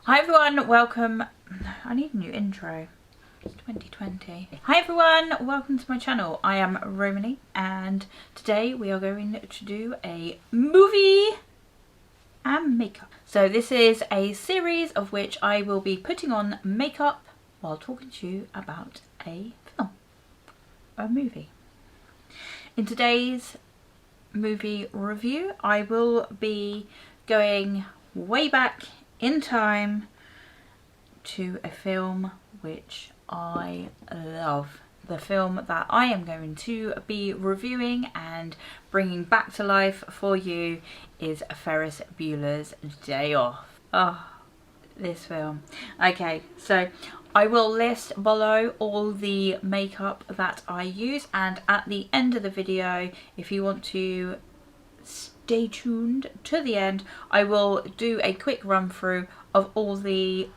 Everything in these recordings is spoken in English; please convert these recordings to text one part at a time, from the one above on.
Hi everyone, welcome. I need a new intro. It's 2020. Hi everyone, welcome to my channel. I am Romany and today we are going to do a movie and makeup. So this is a series of which I will be putting on makeup while talking to you about a film, a movie. In today's movie review, I will be going way back in time to a film which I love. The film that I am going to be reviewing and bringing back to life for you is Ferris Bueller's Day Off. Oh, this film. Okay, so I will list below all the makeup that I use, and at the end of the video, if you want to stay tuned to the end, I will do a quick run through of all the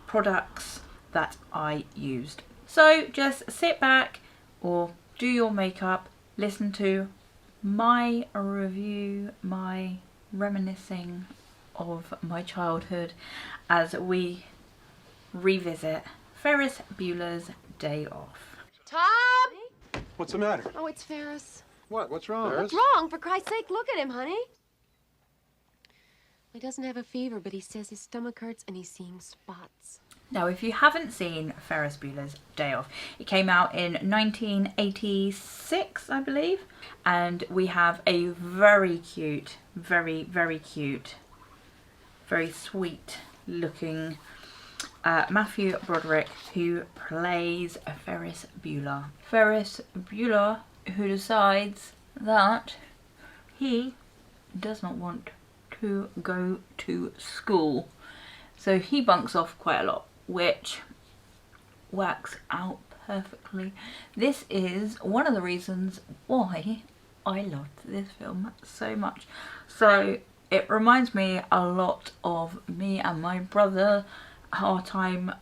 products that I used. So just sit back or do your makeup, listen to my review, my reminiscing of my childhood as we revisit Ferris Bueller's Day Off. Tom! What's the matter? Oh, it's Ferris. What? What's wrong? What's wrong? For Christ's sake, look at him, honey. He doesn't have a fever, but he says his stomach hurts and he's seeing spots. Now, if you haven't seen Ferris Bueller's Day Off, it came out in 1986, I believe, and we have a very cute, very cute, very sweet looking Matthew Broderick, who plays Ferris Bueller. Ferris Bueller, who decides that he does not want to go to school. So he bunks off quite a lot, which works out perfectly. This is one of the reasons why I loved this film so much. So it reminds me a lot of me and my brother, our time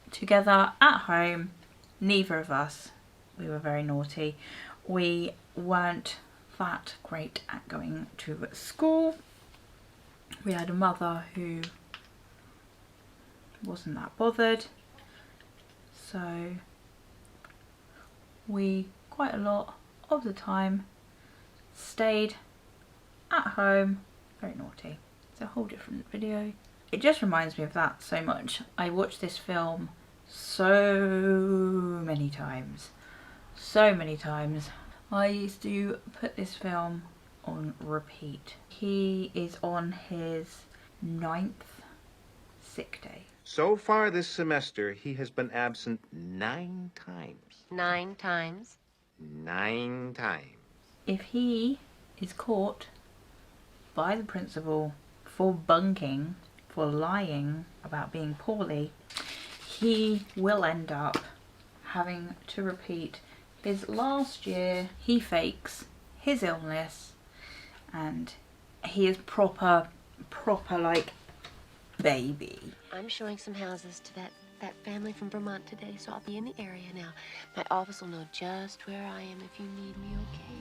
together at home. Neither of us, we were very naughty. We weren't that great at going to school. We had a mother who wasn't that bothered, so we quite a lot of the time stayed at home, very naughty. It's a whole different video. It just reminds me of that so much. I watched this film so many times. I used to put this film on repeat. He is on his 9th sick day. So far this semester, he has been absent 9 times. 9 times? 9 times. If he is caught by the principal for bunking, for lying about being poorly, he will end up having to repeat his last year. He fakes his illness and he is proper like baby. I'm showing some houses to that family from Vermont today, so I'll be in the area now. My office will know just where I am if you need me, okay?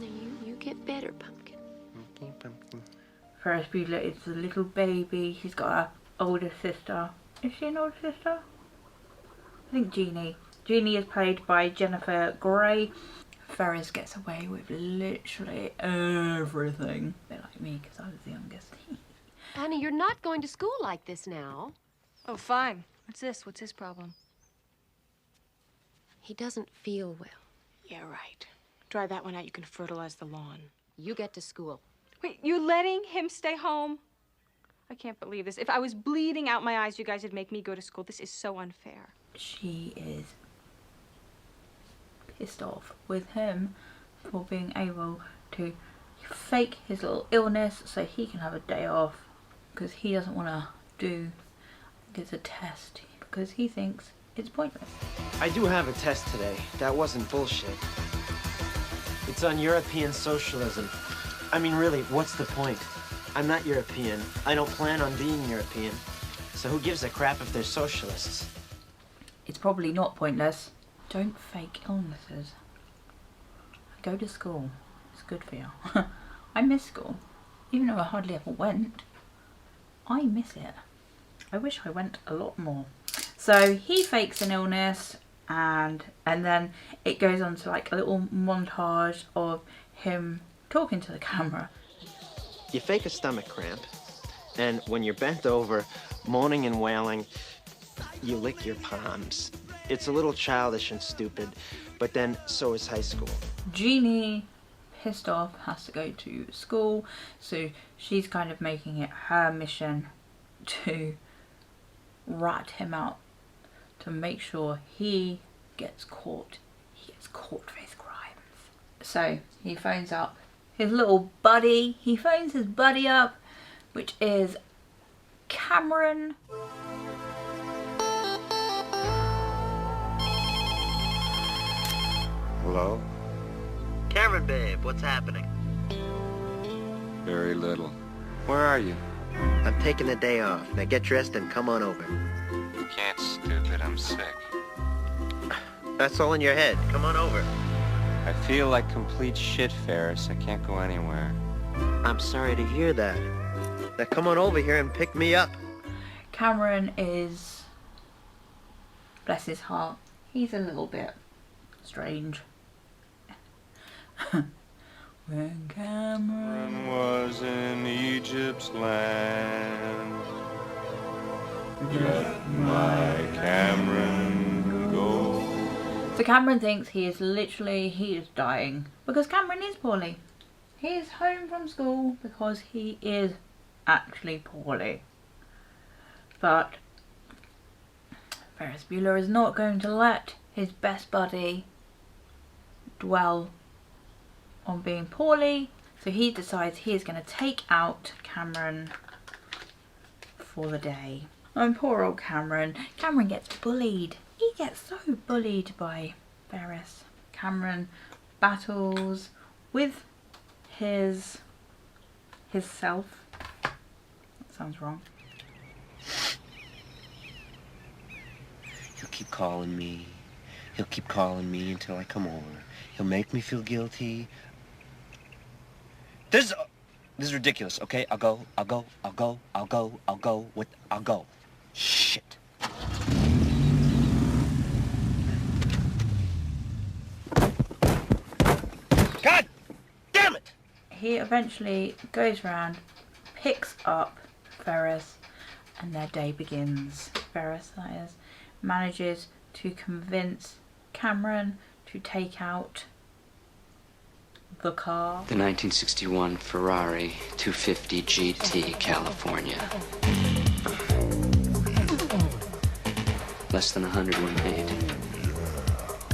Now you get better, Pumpkin. Okay, Pumpkin. Ferris Bueller is the little baby. He's got an older sister. Is she an older sister? I think Jeannie. Jeannie is played by Jennifer Grey. Ferris gets away with literally everything. A bit like me, because I was the youngest. Honey, you're not going to school like this now. Oh, fine. What's this? What's his problem? He doesn't feel well. Yeah, right. Dry that one out, you can fertilize the lawn. You get to school. Wait, you're letting him stay home? I can't believe this. If I was bleeding out my eyes, you guys would make me go to school. This is so unfair. She is pissed off with him for being able to fake his little illness so he can have a day off, because he doesn't want to do a test because he thinks it's pointless. I do have a test today. That wasn't bullshit. It's on European socialism. I mean, really, what's the point? I'm not European. I don't plan on being European. So who gives a crap if they're socialists? It's probably not pointless. Don't fake illnesses. Go to school. It's good for you. I miss school. Even though I hardly ever went, I miss it. I wish I went a lot more. So he fakes an illness, and then it goes on to like a little montage of him talking to the camera. You fake a stomach cramp, and when you're bent over, moaning and wailing, you lick your palms. It's a little childish and stupid, but then so is high school. Jeannie, pissed off, has to go to school, so she's kind of making it her mission to rat him out, to make sure he gets caught. He gets caught for his crimes. So he phones up his little buddy. He phones his buddy up, which is Cameron. Hello? Cameron, babe, what's happening? Very little. Where are you? I'm taking the day off. Now get dressed and come on over. You can't, stupid. I'm sick. That's all in your head. Come on over. I feel like complete shit, Ferris. I can't go anywhere. I'm sorry to hear that. Now come on over here and pick me up. Cameron is, bless his heart, he's a little bit strange. When Cameron was in Egypt's land, let my Cameron go. So Cameron thinks he is dying because Cameron is poorly. He is home from school because he is actually poorly. But Ferris Bueller is not going to let his best buddy dwell on being poorly, so he decides he is going to take out Cameron for the day. And poor old Cameron. Cameron gets bullied. He gets so bullied by Ferris. Cameron battles with his self. That sounds wrong. He'll keep calling me. He'll keep calling me until I come over. He'll make me feel guilty. This is ridiculous, okay? I'll go. Shit. God damn it! He eventually goes around, picks up Ferris, and their day begins. Ferris, that is, manages to convince Cameron to take out the car. The 1961 Ferrari 250 GT, California. Less than 100 were made.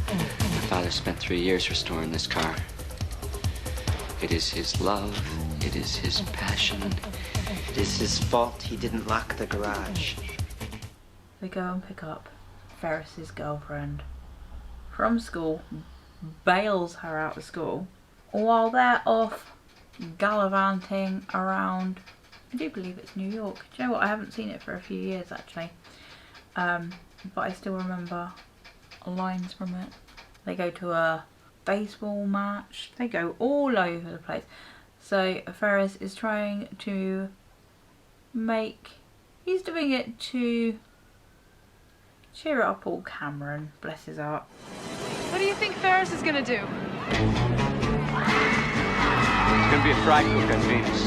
My father spent 3 years restoring this car. It is his love, it is his passion. It is his fault he didn't lock the garage. They go and pick up Ferris's girlfriend from school, bails her out of school, while they're off gallivanting around, I do believe it's New York. Do you know what, I haven't seen it for a few years actually, but I still remember lines from it. They go to a baseball match, they go all over the place. So Ferris is trying to he's doing it to cheer up old Cameron, bless his heart. What do you think Ferris is gonna do? It's gonna be a fry cook on Venus.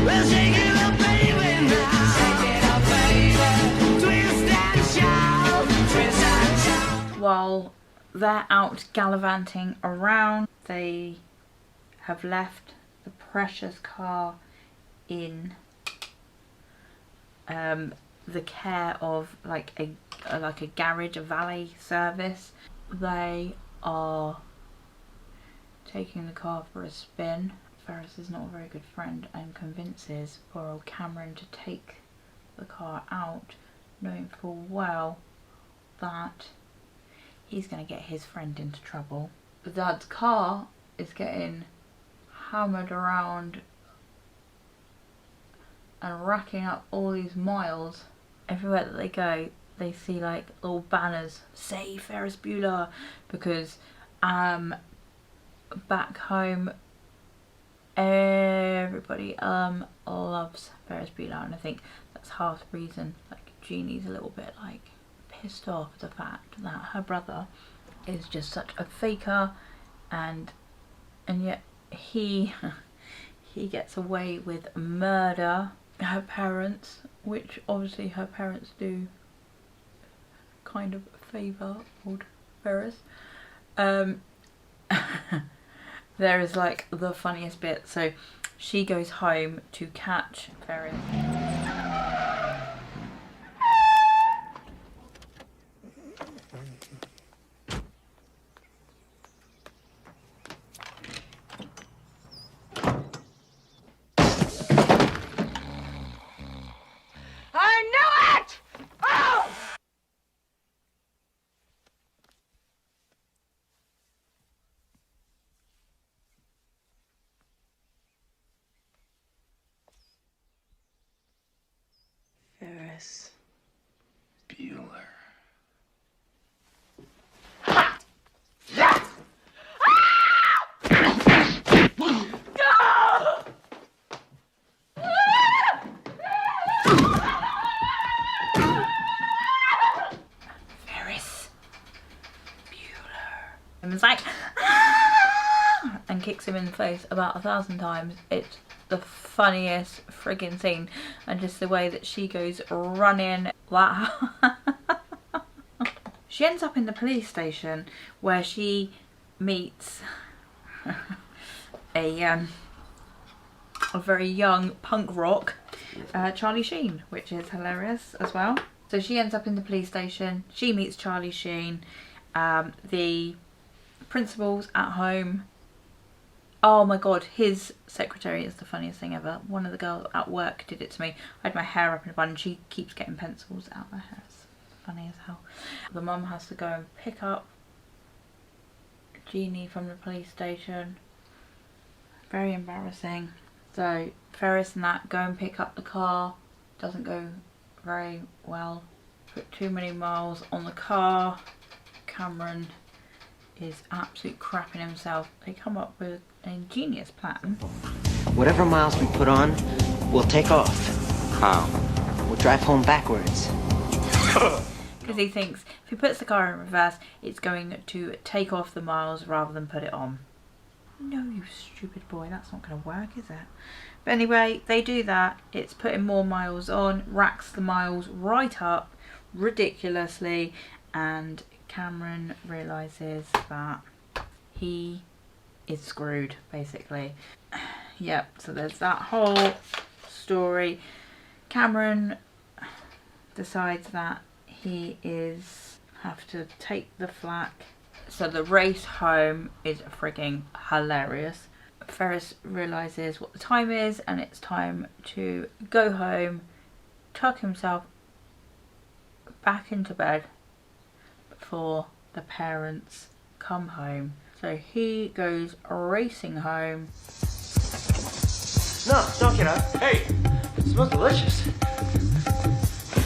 Well, shake it up, baby, now. Shake it up, baby. Twist and shout, twist and shout. While they're out gallivanting around, they have left the precious car in the care of like a garage, a valet service. They are taking the car for a spin. Ferris is not a very good friend and convinces poor old Cameron to take the car out, knowing full well that he's going to get his friend into trouble. The dad's car is getting hammered around and racking up all these miles. Everywhere that they go, they see like little banners, "Save Ferris Bueller," because back home, everybody loves Ferris Bueller, and I think that's half the reason like Jeannie's a little bit like pissed off at the fact that her brother is just such a faker, and yet he gets away with murder. Her parents, which obviously her parents do kind of favour old Ferris. There is like the funniest bit. So she goes home to catch Ferris. I knew it! Oh! Ferris Bueller. Ferris Bueller. And it's like, "Ah!" and kicks him in the face about 1,000 times. It's the funniest friggin' scene, and just the way that she goes running. Wow. She ends up in the police station where she meets a very young punk rock Charlie Sheen, which is hilarious as well. So she ends up in the police station, she meets Charlie Sheen, the principal's at home. Oh my god, his secretary is the funniest thing ever. One of the girls at work did it to me. I had my hair up in a bun and she keeps getting pencils out of her hair. It's funny as hell. The mum has to go and pick up Jeannie from the police station. Very embarrassing. So Ferris and that go and pick up the car. Doesn't go very well. Put too many miles on the car. Cameron is absolute crapping himself. They come up with an ingenious plan. Whatever miles we put on, we'll take off. How? We'll drive home backwards. Because he thinks if he puts the car in reverse, it's going to take off the miles rather than put it on. No, you stupid boy, that's not going to work, is it? But anyway, they do that. It's putting more miles on, racks the miles right up ridiculously, and Cameron realises that he is screwed, basically. Yep, so there's that whole story. Cameron decides that he have to take the flak. So the race home is frigging hilarious. Ferris realises what the time is and it's time to go home, tuck himself back into bed before the parents come home. So he goes racing home. No, don't get up. Hey, it smells delicious.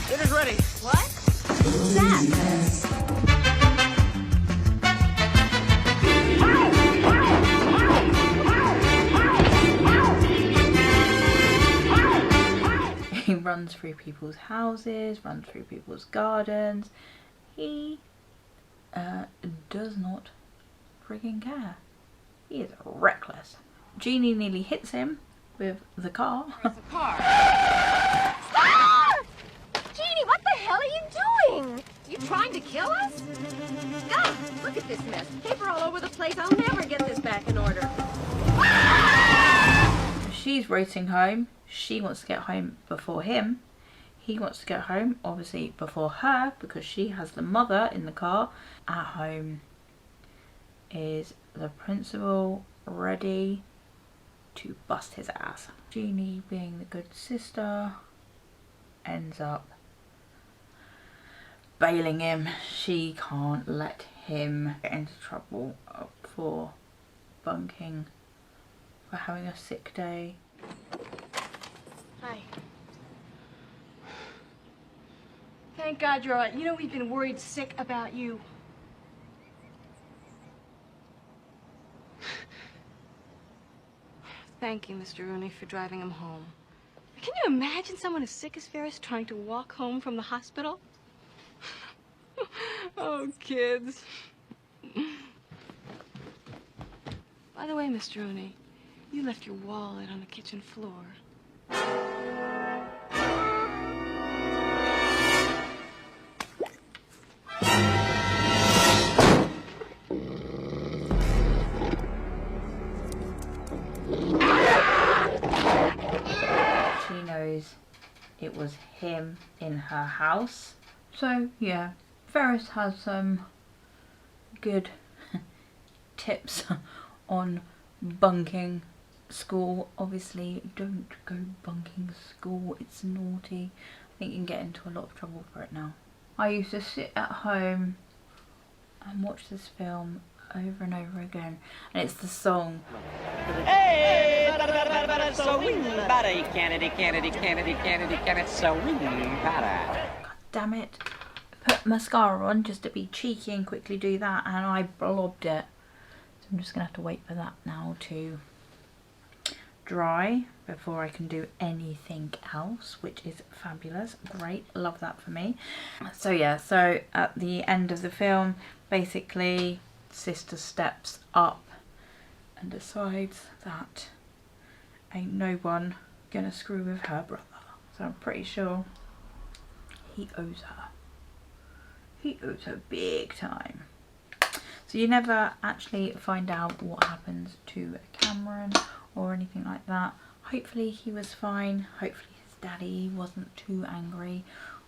Dinner's ready. What? What's that? He runs through people's houses, runs through people's gardens. He does not frigging care. He is reckless. Jeannie nearly hits him with the car. Jeannie, what the hell are you doing? You trying to kill us? God, look at this mess. Paper all over the place. I'll never get this back in order. She's racing home. She wants to get home before him. He wants to get home, obviously, before her because she has the mother in the car. At home is the principal ready to bust his ass. Jeannie, being the good sister, ends up bailing him. She can't let him get into trouble for bunking, for having a sick day. Hi. Thank God you're all right. You know, we've been worried sick about you. Thank you, Mr. Rooney, for driving him home. Can you imagine someone as sick as Ferris trying to walk home from the hospital? Oh, kids. By the way, Mr. Rooney, you left your wallet on the kitchen floor. She knows it was him in her house. So yeah, Ferris has some good tips on bunking school. Obviously, don't go bunking school, it's naughty. I think you can get into a lot of trouble for it now. I used to sit at home and watch this film over and over again, and it's the song. Hey, so buddy, Kennedy, so God damn it. Put mascara on just to be cheeky and quickly do that, and I blobbed it. So I'm just gonna have to wait for that now to dry before I can do anything else, which is fabulous. Great, love that for me. So yeah, so at the end of the film, basically sister steps up and decides that ain't no one gonna screw with her brother. So I'm pretty sure he owes her. He owes her big time. So you never actually find out what happens to Cameron or anything like that. Hopefully he was fine. Hopefully his daddy wasn't too angry,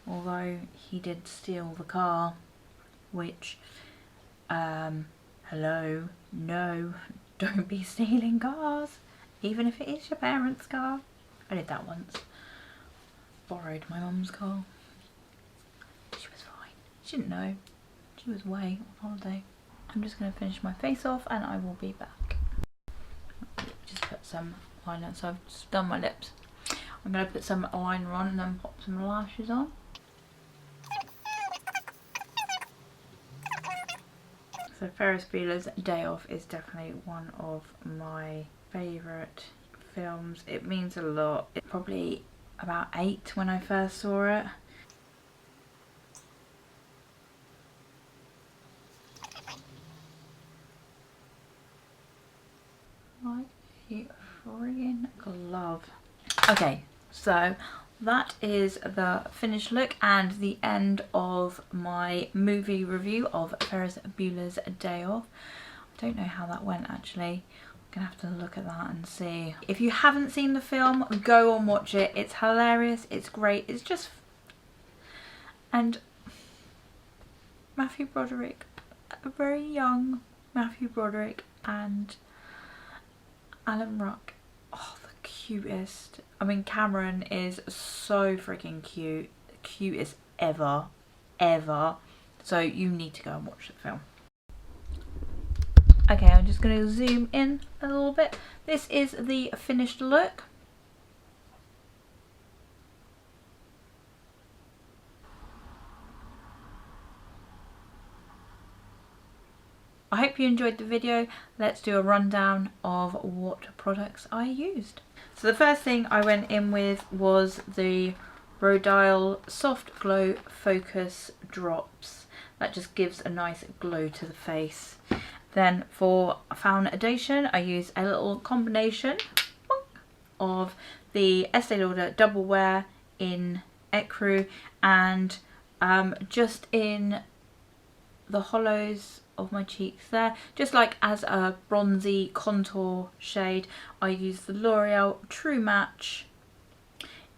although he did steal the car, which hello, no, don't be stealing cars, even if it is your parents' car. I did that once. Borrowed my mum's car. She was fine. She didn't know. She was away on holiday. I'm just going to finish my face off and I will be back. Just put some liner. So I've just done my lips. I'm going to put some liner on and then pop some lashes on. So Ferris Bueller's Day Off is definitely one of my favourite films. It means a lot. It's probably about 8 when I first saw it. Like a friggin' glove. Okay, so that is the finished look and the end of my movie review of Ferris Bueller's Day Off. I don't know how that went actually. I'm gonna have to look at that and see. If you haven't seen the film, go and watch it. It's hilarious, it's great, it's just... And Matthew Broderick, a very young Matthew Broderick, and Alan Ruck, oh, the cutest. I mean, Cameron is so freaking cute, cutest ever. So you need to go and watch the film. Okay, I'm just going to zoom in a little bit. This is the finished look. I hope you enjoyed the video. Let's do a rundown of what products I used. So the first thing I went in with was the Rodial Soft Glow Focus Drops. That just gives a nice glow to the face. Then for foundation, I used a little combination of the Estee Lauder Double Wear in Ecru and just in the hollows of my cheeks there, just like as a bronzy contour shade, I use the L'Oreal True Match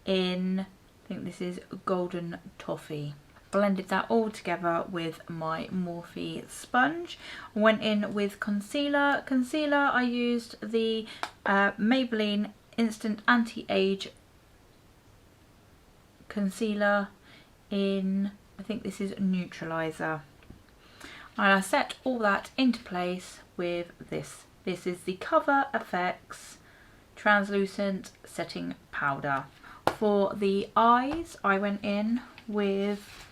in, I think this is Golden Toffee. Blended that all together with my Morphe sponge. Went in with concealer. Concealer, I used the Maybelline Instant Anti-Age concealer in, I think this is Neutralizer. And I set all that into place with this. This is the Cover FX Translucent Setting Powder. For the eyes, I went in with,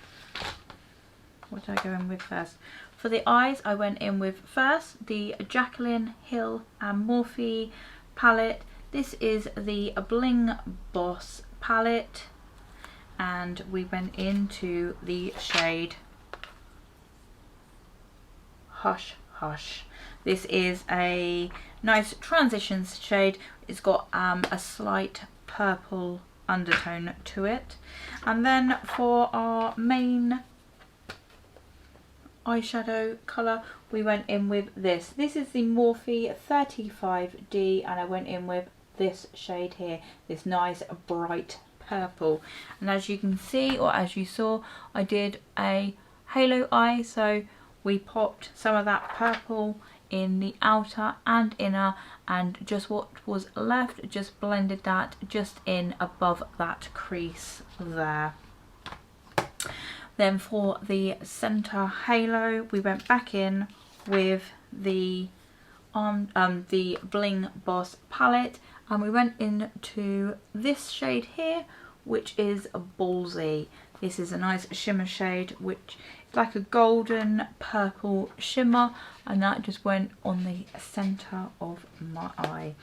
what did I go in with first? For the eyes, I went in with first the Jaclyn Hill and Morphe palette. This is the Bling Boss palette, and we went into the shade Hush Hush. This is a nice transition shade. It's got a slight purple undertone to it. And then for our main eyeshadow colour, we went in with this. This is the Morphe 35D, and I went in with this shade here, this nice bright purple. And as you can see, or as you saw, I did a halo eye, so we popped some of that purple in the outer and inner, and just what was left, just blended that just in above that crease there. Then for the center halo, we went back in with the Bling Boss palette, and we went into this shade here, which is Ballsy. This is a nice shimmer shade, which is like a golden purple shimmer, and that just went on the center of my eye.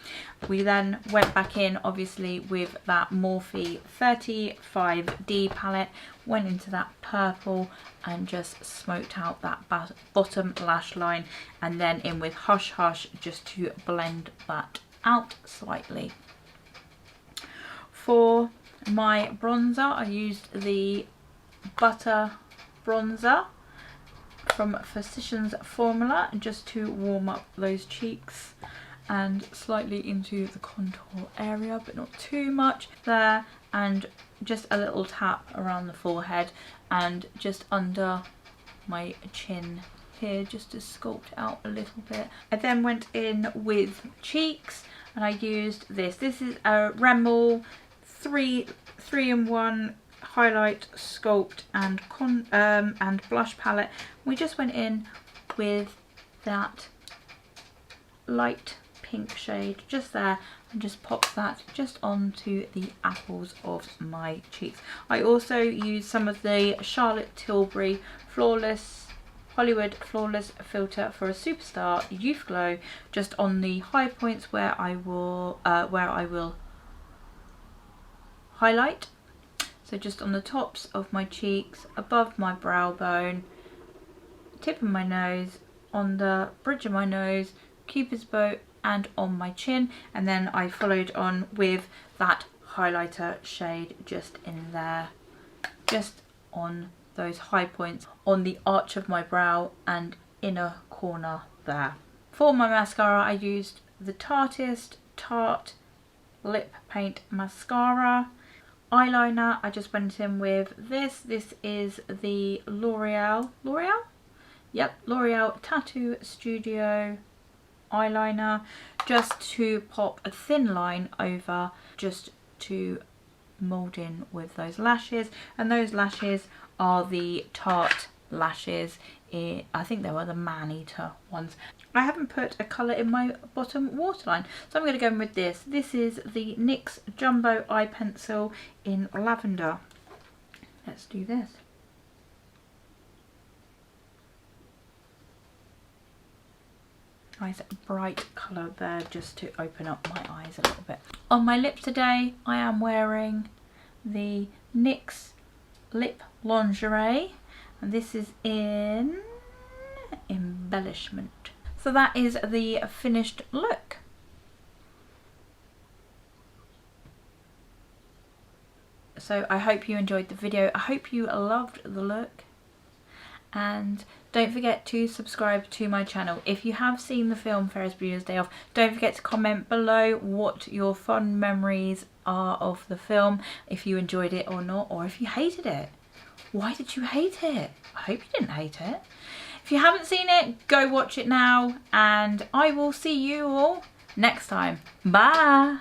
We then went back in, obviously, with that Morphe 35D palette, went into that purple and just smoked out that bottom lash line, and then in with Hush Hush just to blend that out slightly. For my bronzer, I used the Butter bronzer from Physicians Formula just to warm up those cheeks and slightly into the contour area, but not too much there, and just a little tap around the forehead and just under my chin here, just to sculpt out a little bit. I then went in with cheeks, and I used this. This is a Rimmel 3-in-1 highlight, sculpt and blush palette. We just went in with that light pink shade just there, and just popped that just onto the apples of my cheeks. I also used some of the Charlotte Tilbury Hollywood Flawless filter for a Superstar Youth Glow just on the high points where I will highlight. So just on the tops of my cheeks, above my brow bone, tip of my nose, on the bridge of my nose, Cupid's bow, and on my chin. And then I followed on with that highlighter shade just in there, just on those high points on the arch of my brow and inner corner there. For my mascara, I used the Tarte Lip Paint Mascara. Eyeliner, I just went in with this. This is the Loreal? Yep, L'Oreal Tattoo Studio eyeliner, just to pop a thin line over, just to mould in with those lashes. And those lashes are the Tarte lashes. I think they were the Maneater ones. I haven't put a colour in my bottom waterline, so I'm going to go in with this. This is the NYX Jumbo Eye Pencil in Lavender. Let's do this. Nice bright colour there, just to open up my eyes a little bit. On my lips today, I am wearing the NYX Lip Lingerie, and this is in Embellishment. So that is the finished look. So I hope you enjoyed the video. I hope you loved the look. And don't forget to subscribe to my channel. If you have seen the film Ferris Bueller's Day Off, don't forget to comment below what your fond memories are of the film, if you enjoyed it or not, or if you hated it. Why did you hate it? I hope you didn't hate it. If you haven't seen it, go watch it now, and I will see you all next time. Bye!